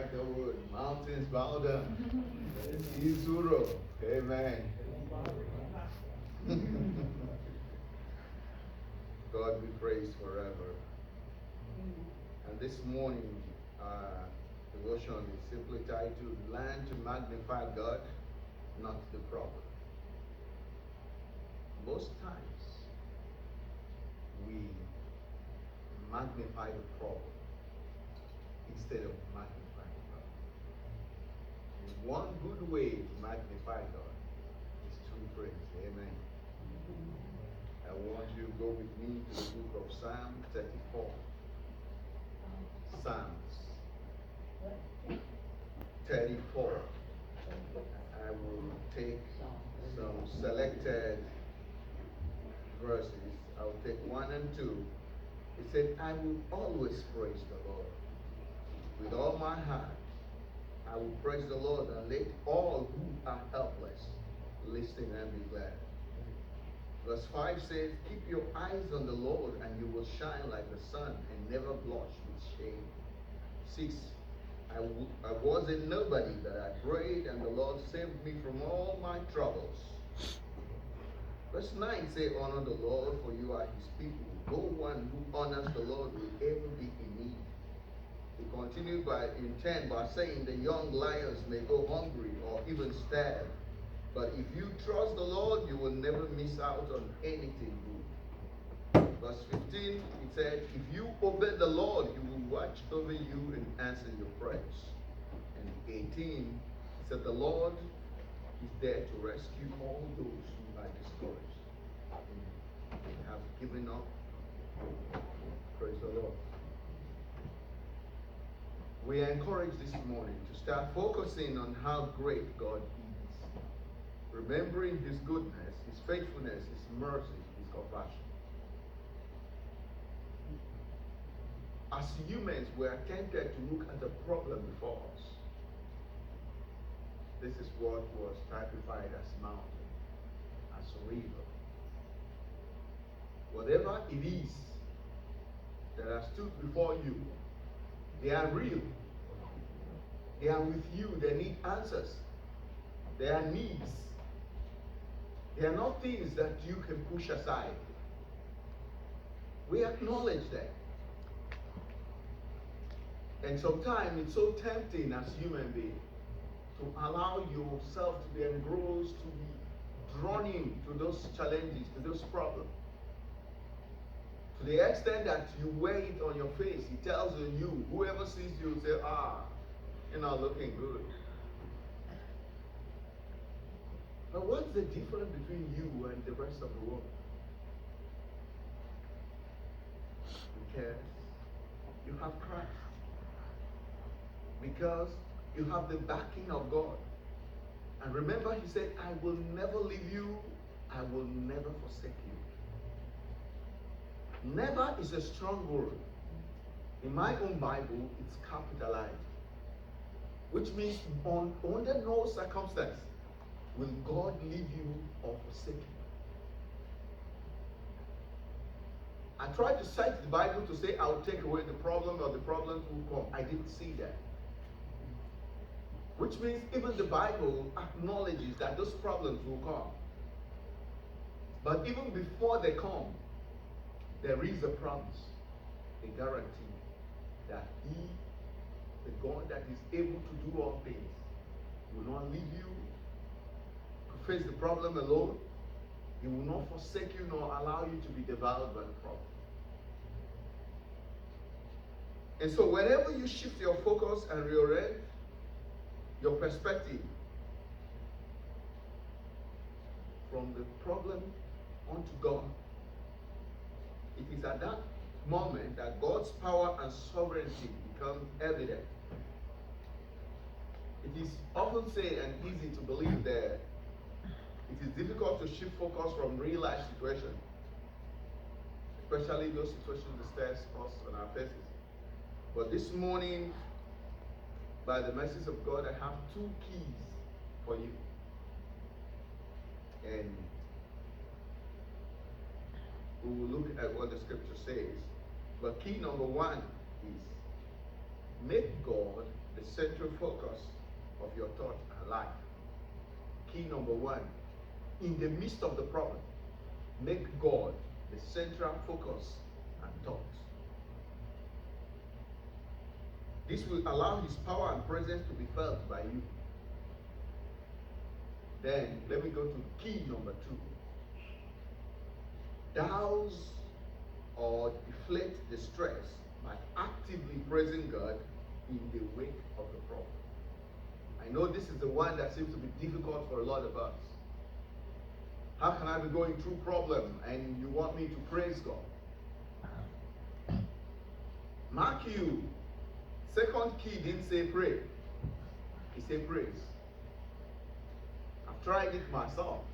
like the word. Mountains bow down. Isuro. Amen. God be praised forever. And this morning, devotion is simply titled, Learn to Magnify God, Not the Problem. Most times, we magnify the problem instead of magnifying God. And one good way to magnify God is through praise. Amen. I want you to go with me to the book of Psalm 34. Psalms 34. I will take some selected verses. I will take 1 and 2. It said, I will always praise the Lord. With all my heart, I will praise the Lord, and let all who are helpless listen and be glad. Verse 5 says, keep your eyes on the Lord, and you will shine like the sun and never blush with shame. 6, I was a nobody, but I prayed, and the Lord saved me from all my troubles. Verse 9 says, honor the Lord, for you are his people. No one who honors the Lord will ever be in need. He continued in 10 by saying, the young lions may go hungry or even starve, but if you trust the Lord, you will never miss out on anything good. Verse 15, it said, if you obey the Lord, he will watch over you and answer your prayers. And 18, it said, the Lord is there to rescue all those who are discouraged and have given up. Praise the Lord. We are encouraged this morning to start focusing on how great God is, remembering his goodness, his faithfulness, his mercy, his compassion. As humans, we are tempted to look at the problem before us. This is what was typified as mountain, as river. Whatever it is that has stood before you, they are real. They are with you. They need answers. They are needs. They are not things that you can push aside. We acknowledge that. And sometimes it's so tempting as human beings to allow yourself to be engrossed, to be drawn into those challenges, to those problems. To the extent that you wear it on your face, it tells you, whoever sees you will say, you're not looking good. But what's the difference between you and the rest of the world? Because you have Christ. Because you have the backing of God. And remember, he said, I will never leave you. I will never forsake you. Never is a strong word. In my own Bible, it's capitalized. Which means under no circumstance will God leave you or forsake you. I tried to cite the Bible to say I'll take away the problem or the problems will come. I didn't see that. Which means even the Bible acknowledges that those problems will come. But even before they come, there is a promise, a guarantee that he, the God that is able to do all things, will not leave you to face the problem alone. He will not forsake you nor allow you to be devoured by the problem. And so whenever you shift your focus and reorient your perspective from the problem onto God, it is at that moment that God's power and sovereignty become evident. It is often said and easy to believe that it is difficult to shift focus from real life situations, especially those situations that stare us on our faces. But this morning, by the mercies of God, I have 2 keys for you. And we will look at what the scripture says. But key number 1 is Make God the central focus of your thought and life. Key number one, in the midst of the problem, make God the central focus and thought. This will allow his power and presence to be felt by you. Then, let me go to key number two. Douse or deflate the stress by actively praising God in the wake of the problem. I know this is the one that seems to be difficult for a lot of us. How can I be going through problem and you want me to praise God? Mark you, second key didn't say pray. He said praise. I've tried it myself.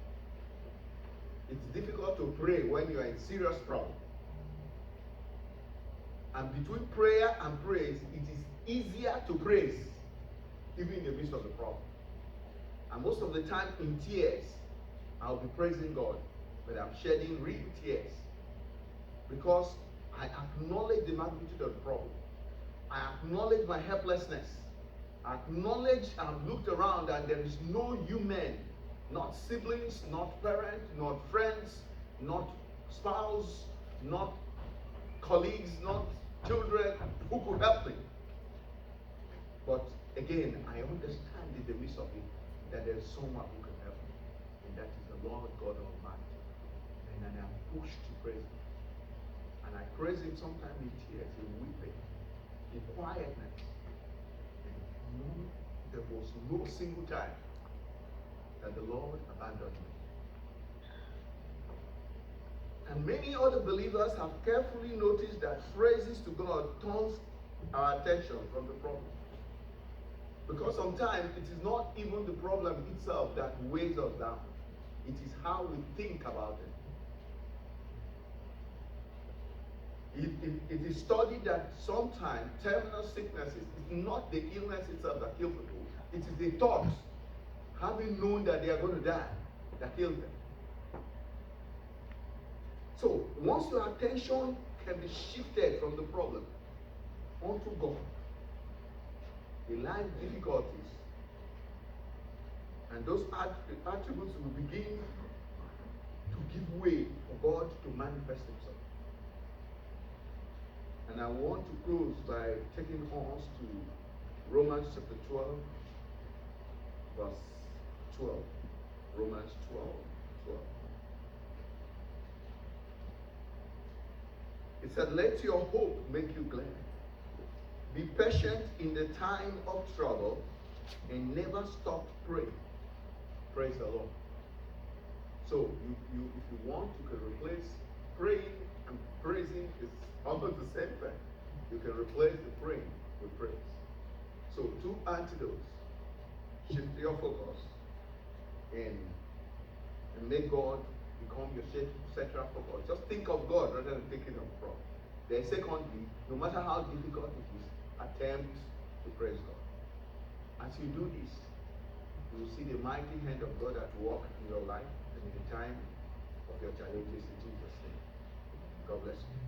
It's difficult to pray when you are in serious problem. And between prayer and praise, it is easier to praise, even in the midst of the problem. And most of the time in tears, I'll be praising God, but I'm shedding real tears. Because I acknowledge the magnitude of the problem. I acknowledge my helplessness. I acknowledge I've looked around and there is no human, not siblings, not parents, not friends, not spouse, not colleagues, not children who could help me. But again, I understand in the midst of it that there is someone who can help me, and that is the Lord God Almighty. And I am pushed to praise Him. And I praise Him sometimes in tears, in weeping, in quietness. And there was no single time that the Lord abandoned me. And many other believers have carefully noticed that praises to God turns our attention from the problem. Because sometimes it is not even the problem itself that weighs us down. It is how we think about it. It is studied that sometimes terminal sicknesses is not the illness itself that kills people. It is the thoughts, having known that they are going to die, that kills them. So, once your attention can be shifted from the problem onto God, the life difficulties and those attributes will begin to give way for God to manifest Himself. And I want to close by taking us to Romans chapter 12, verse 12. Romans 12, 12. It said, let your hope make you glad. Be patient in the time of trouble and never stop praying. Praise the Lord. So, if you want, you can replace praying and praising is almost the same thing. You can replace the praying with praise. So, two antidotes. Shift your focus and make God become your central focus. Just think of God rather than thinking of God. Then secondly, no matter how difficult it is, attempt to praise God. As you do this, you will see the mighty hand of God at work in your life and in the time of your challenges in Jesus' name. God bless you.